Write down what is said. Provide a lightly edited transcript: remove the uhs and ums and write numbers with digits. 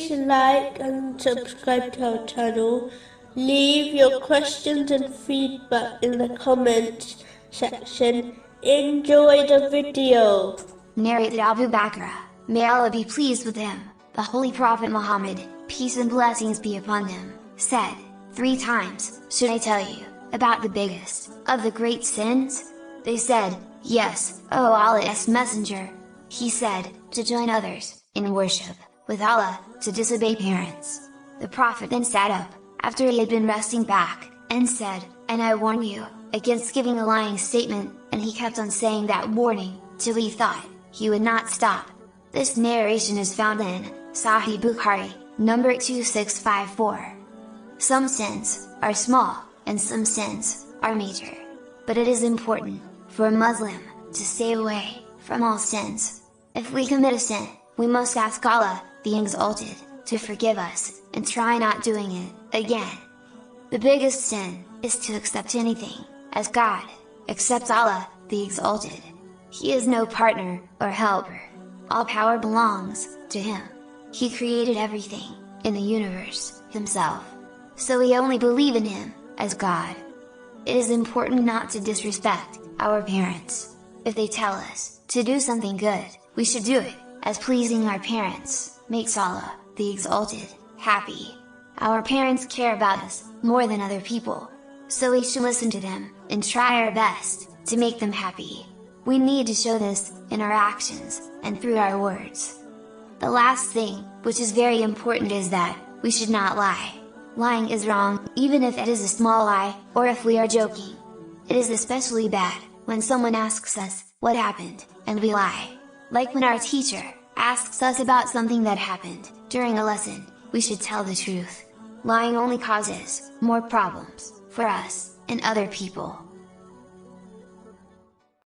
please like and subscribe to our channel. Leave your questions and feedback in the comments section. Enjoy the video. Narrated Abu Bakr, may Allah be pleased with him, the Holy Prophet Muhammad, peace and blessings be upon him, said, 3 times, "Should I tell you about the biggest of the great sins?" They said, "Yes, O Allah's Messenger." He said, "To join others in worship with Allah, to disobey parents." The Prophet then sat up, after he had been resting back, and said, "And I warn you against giving a lying statement," and he kept on saying that warning, till he thought he would not stop. This narration is found in Sahih Bukhari, number 2654. Some sins are small, and some sins are major. But it is important for a Muslim to stay away from all sins. If we commit a sin, we must ask Allah, the Exalted, to forgive us, and try not doing it again. The biggest sin is to accept anything as God, except Allah, the Exalted. He is no partner or helper. All power belongs to Him. He created everything in the universe Himself, so we only believe in Him as God. It is important not to disrespect our parents. If they tell us to do something good, we should do it, as pleasing our parents makes Allah, the Exalted, happy. Our parents care about us more than other people, so we should listen to them, and try our best to make them happy. We need to show this in our actions, and through our words. The last thing, which is very important, is that we should not lie. Lying is wrong, even if it is a small lie, or if we are joking. It is especially bad when someone asks us what happened, and we lie. Like when our teacher asks us about something that happened during a lesson, we should tell the truth. Lying only causes more problems for us and other people.